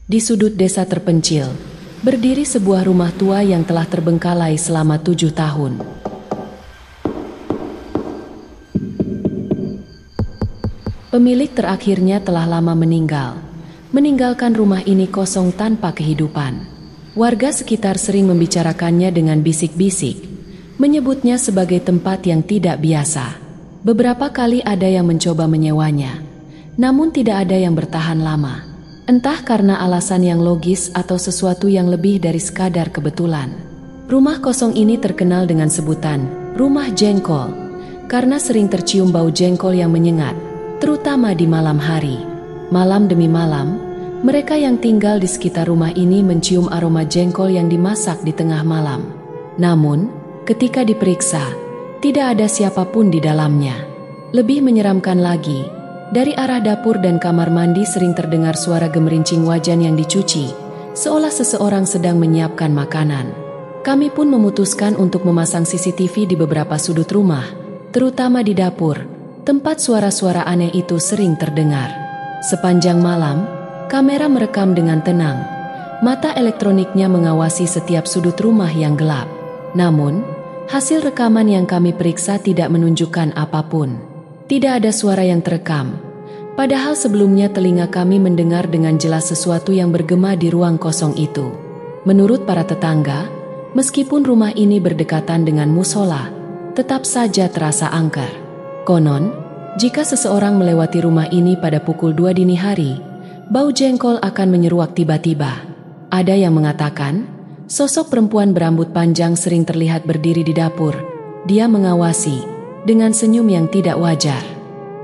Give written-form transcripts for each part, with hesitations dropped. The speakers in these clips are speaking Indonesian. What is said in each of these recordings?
Di sudut desa terpencil, berdiri sebuah rumah tua yang telah terbengkalai selama 7 tahun. Pemilik terakhirnya telah lama meninggal, meninggalkan rumah ini kosong tanpa kehidupan. Warga sekitar sering membicarakannya dengan bisik-bisik, menyebutnya sebagai tempat yang tidak biasa. Beberapa kali ada yang mencoba menyewanya, namun tidak ada yang bertahan lama. Entah karena alasan yang logis atau sesuatu yang lebih dari sekadar kebetulan. Rumah kosong ini terkenal dengan sebutan rumah jengkol, karena sering tercium bau jengkol yang menyengat, terutama di malam hari. Malam demi malam, mereka yang tinggal di sekitar rumah ini mencium aroma jengkol yang dimasak di tengah malam. Namun, ketika diperiksa, tidak ada siapapun di dalamnya. Lebih menyeramkan lagi, dari arah dapur dan kamar mandi sering terdengar suara gemerincing wajan yang dicuci, seolah seseorang sedang menyiapkan makanan. Kami pun memutuskan untuk memasang CCTV di beberapa sudut rumah, terutama di dapur, tempat suara-suara aneh itu sering terdengar. Sepanjang malam, kamera merekam dengan tenang. Mata elektroniknya mengawasi setiap sudut rumah yang gelap. Namun, hasil rekaman yang kami periksa tidak menunjukkan apapun. Tidak ada suara yang terekam, padahal sebelumnya telinga kami mendengar dengan jelas sesuatu yang bergema di ruang kosong itu. Menurut para tetangga, meskipun rumah ini berdekatan dengan musola, tetap saja terasa angker. Konon, jika seseorang melewati rumah ini pada pukul 2 dini hari, bau jengkol akan menyeruak tiba-tiba. Ada yang mengatakan, sosok perempuan berambut panjang sering terlihat berdiri di dapur. Dia mengawasi dengan senyum yang tidak wajar.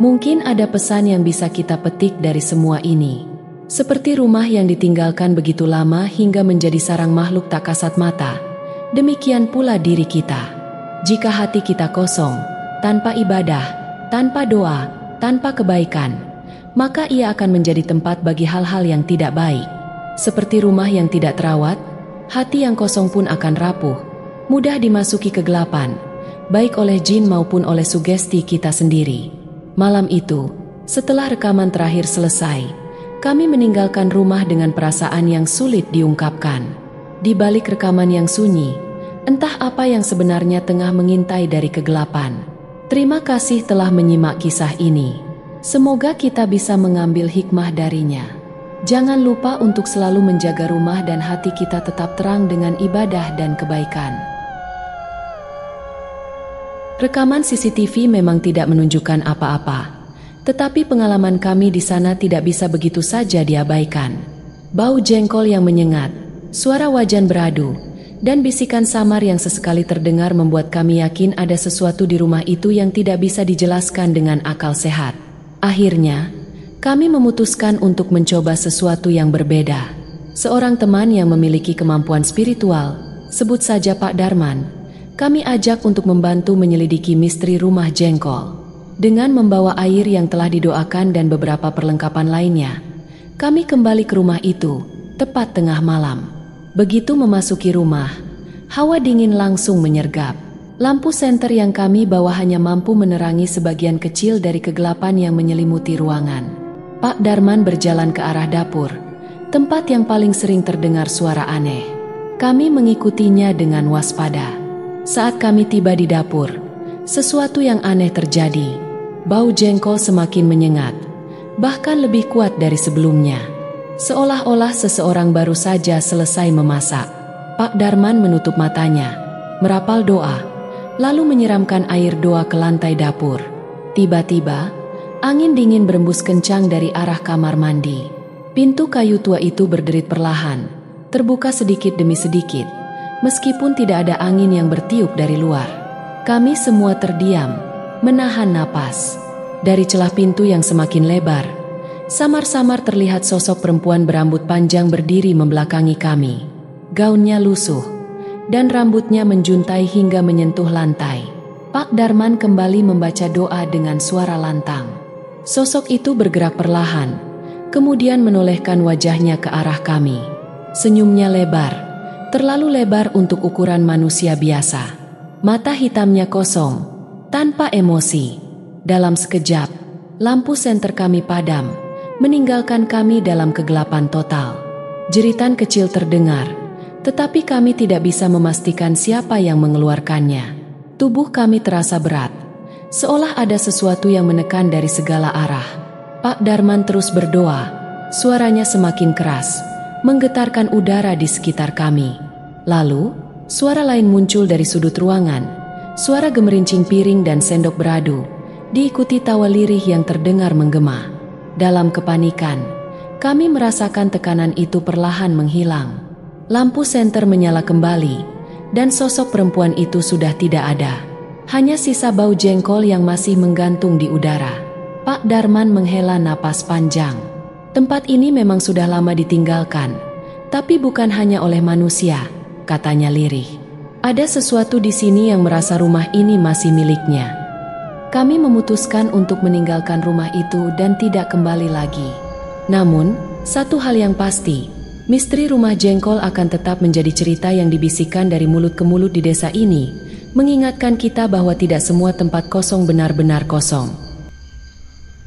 Mungkin ada pesan yang bisa kita petik dari semua ini. Seperti rumah yang ditinggalkan begitu lama hingga menjadi sarang makhluk tak kasat mata, demikian pula diri kita. Jika hati kita kosong, tanpa ibadah, tanpa doa, tanpa kebaikan, maka ia akan menjadi tempat bagi hal-hal yang tidak baik. Seperti rumah yang tidak terawat, hati yang kosong pun akan rapuh, mudah dimasuki kegelapan, baik oleh jin maupun oleh sugesti kita sendiri. Malam itu, setelah rekaman terakhir selesai, kami meninggalkan rumah dengan perasaan yang sulit diungkapkan. Di balik rekaman yang sunyi, entah apa yang sebenarnya tengah mengintai dari kegelapan. Terima kasih telah menyimak kisah ini. Semoga kita bisa mengambil hikmah darinya. Jangan lupa untuk selalu menjaga rumah dan hati kita tetap terang dengan ibadah dan kebaikan. Rekaman CCTV memang tidak menunjukkan apa-apa, tetapi pengalaman kami di sana tidak bisa begitu saja diabaikan. Bau jengkol yang menyengat, suara wajan beradu, dan bisikan samar yang sesekali terdengar membuat kami yakin ada sesuatu di rumah itu yang tidak bisa dijelaskan dengan akal sehat. Akhirnya, kami memutuskan untuk mencoba sesuatu yang berbeda. Seorang teman yang memiliki kemampuan spiritual, sebut saja Pak Darman, kami ajak untuk membantu menyelidiki misteri rumah jengkol. Dengan membawa air yang telah didoakan dan beberapa perlengkapan lainnya, kami kembali ke rumah itu, tepat tengah malam. Begitu memasuki rumah, hawa dingin langsung menyergap. Lampu senter yang kami bawa hanya mampu menerangi sebagian kecil dari kegelapan yang menyelimuti ruangan. Pak Darman berjalan ke arah dapur, tempat yang paling sering terdengar suara aneh. Kami mengikutinya dengan waspada. Saat kami tiba di dapur, sesuatu yang aneh terjadi. Bau jengkol semakin menyengat, bahkan lebih kuat dari sebelumnya. Seolah-olah seseorang baru saja selesai memasak. Pak Darman menutup matanya, merapal doa, lalu menyiramkan air doa ke lantai dapur. Tiba-tiba, angin dingin berembus kencang dari arah kamar mandi. Pintu kayu tua itu berderit perlahan, terbuka sedikit demi sedikit. Meskipun tidak ada angin yang bertiup dari luar, kami semua terdiam, menahan napas. Dari celah pintu yang semakin lebar, samar-samar terlihat sosok perempuan berambut panjang berdiri membelakangi kami. Gaunnya lusuh, dan rambutnya menjuntai hingga menyentuh lantai. Pak Darman kembali membaca doa dengan suara lantang. Sosok itu bergerak perlahan, kemudian menolehkan wajahnya ke arah kami. Senyumnya lebar, terlalu lebar untuk ukuran manusia biasa. Mata hitamnya kosong, tanpa emosi. Dalam sekejap, lampu senter kami padam, meninggalkan kami dalam kegelapan total. Jeritan kecil terdengar, tetapi kami tidak bisa memastikan siapa yang mengeluarkannya. Tubuh kami terasa berat, seolah ada sesuatu yang menekan dari segala arah. Pak Darman terus berdoa, suaranya semakin keras, menggetarkan udara di sekitar kami. Lalu, suara lain muncul dari sudut ruangan, suara gemerincing piring dan sendok beradu, diikuti tawa lirih yang terdengar menggema. Dalam kepanikan, kami merasakan tekanan itu perlahan menghilang. Lampu senter menyala kembali, dan sosok perempuan itu sudah tidak ada. Hanya sisa bau jengkol yang masih menggantung di udara. Pak Darman menghela napas panjang. Tempat ini memang sudah lama ditinggalkan, tapi bukan hanya oleh manusia, katanya lirih. Ada sesuatu di sini yang merasa rumah ini masih miliknya. Kami memutuskan untuk meninggalkan rumah itu dan tidak kembali lagi. Namun, satu hal yang pasti, misteri rumah jengkol akan tetap menjadi cerita yang dibisikkan dari mulut ke mulut di desa ini, mengingatkan kita bahwa tidak semua tempat kosong benar-benar kosong.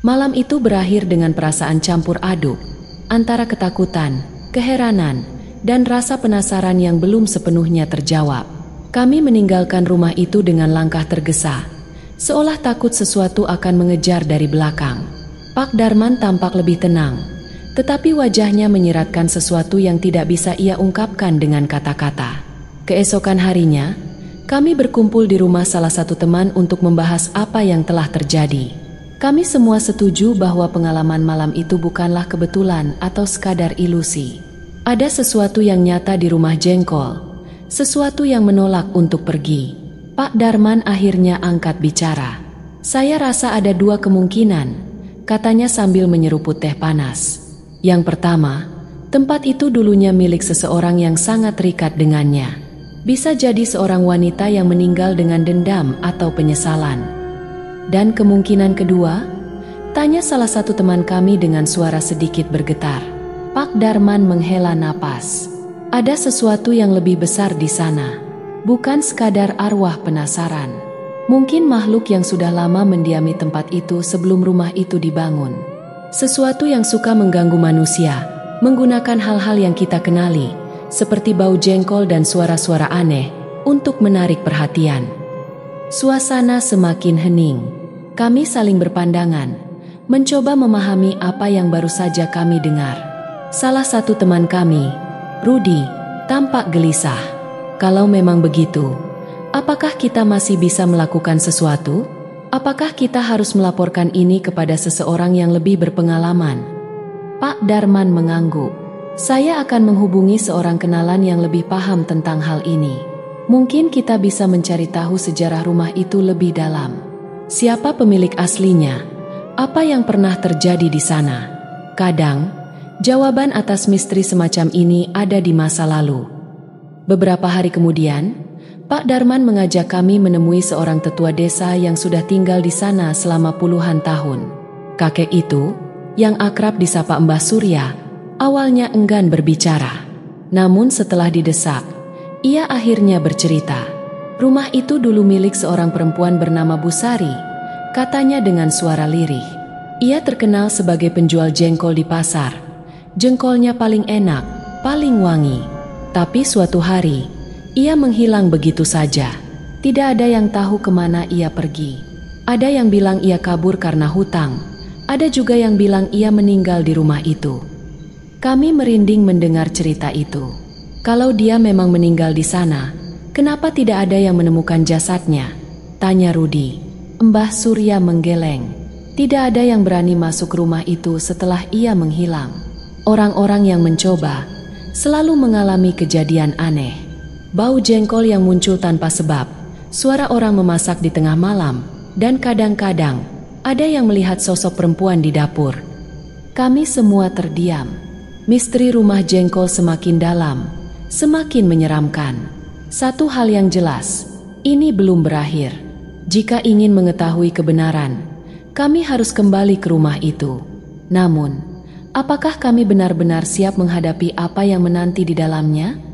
Malam itu berakhir dengan perasaan campur aduk, antara ketakutan, keheranan, dan rasa penasaran yang belum sepenuhnya terjawab. Kami meninggalkan rumah itu dengan langkah tergesa, seolah takut sesuatu akan mengejar dari belakang. Pak Darman tampak lebih tenang, tetapi wajahnya menyiratkan sesuatu yang tidak bisa ia ungkapkan dengan kata-kata. Keesokan harinya, kami berkumpul di rumah salah satu teman untuk membahas apa yang telah terjadi. Kami semua setuju bahwa pengalaman malam itu bukanlah kebetulan atau sekadar ilusi. Ada sesuatu yang nyata di rumah jengkol, sesuatu yang menolak untuk pergi. Pak Darman akhirnya angkat bicara. Saya rasa ada dua kemungkinan, katanya sambil menyeruput teh panas. Yang pertama, tempat itu dulunya milik seseorang yang sangat terikat dengannya. Bisa jadi seorang wanita yang meninggal dengan dendam atau penyesalan. Dan kemungkinan kedua, tanya salah satu teman kami dengan suara sedikit bergetar. Pak Darman menghela napas. Ada sesuatu yang lebih besar di sana. Bukan sekadar arwah penasaran. Mungkin makhluk yang sudah lama mendiami tempat itu sebelum rumah itu dibangun. Sesuatu yang suka mengganggu manusia, menggunakan hal-hal yang kita kenali, seperti bau jengkol dan suara-suara aneh, untuk menarik perhatian. Suasana semakin hening. Kami saling berpandangan, mencoba memahami apa yang baru saja kami dengar. Salah satu teman kami, Rudy, tampak gelisah. Kalau memang begitu, apakah kita masih bisa melakukan sesuatu? Apakah kita harus melaporkan ini kepada seseorang yang lebih berpengalaman? Pak Darman mengangguk. Saya akan menghubungi seorang kenalan yang lebih paham tentang hal ini. Mungkin kita bisa mencari tahu sejarah rumah itu lebih dalam. Siapa pemilik aslinya? Apa yang pernah terjadi di sana? Kadang, jawaban atas misteri semacam ini ada di masa lalu. Beberapa hari kemudian, Pak Darman mengajak kami menemui seorang tetua desa yang sudah tinggal di sana selama puluhan tahun. Kakek itu, yang akrab disapa Mbah Surya, awalnya enggan berbicara. Namun setelah didesak, ia akhirnya bercerita. Rumah itu dulu milik seorang perempuan bernama Bu Sari, katanya dengan suara lirih. Ia terkenal sebagai penjual jengkol di pasar. Jengkolnya paling enak, paling wangi. Tapi suatu hari, ia menghilang begitu saja. Tidak ada yang tahu kemana ia pergi. Ada yang bilang ia kabur karena hutang. Ada juga yang bilang ia meninggal di rumah itu. Kami merinding mendengar cerita itu. Kalau dia memang meninggal di sana, kenapa tidak ada yang menemukan jasadnya? Tanya Rudy. Mbah Surya menggeleng. Tidak ada yang berani masuk rumah itu setelah ia menghilang. Orang-orang yang mencoba selalu mengalami kejadian aneh. Bau jengkol yang muncul tanpa sebab, suara orang memasak di tengah malam, dan kadang-kadang ada yang melihat sosok perempuan di dapur. Kami semua terdiam. Misteri rumah jengkol semakin dalam, semakin menyeramkan. Satu hal yang jelas, ini belum berakhir. Jika ingin mengetahui kebenaran, kami harus kembali ke rumah itu. Namun, apakah kami benar-benar siap menghadapi apa yang menanti di dalamnya?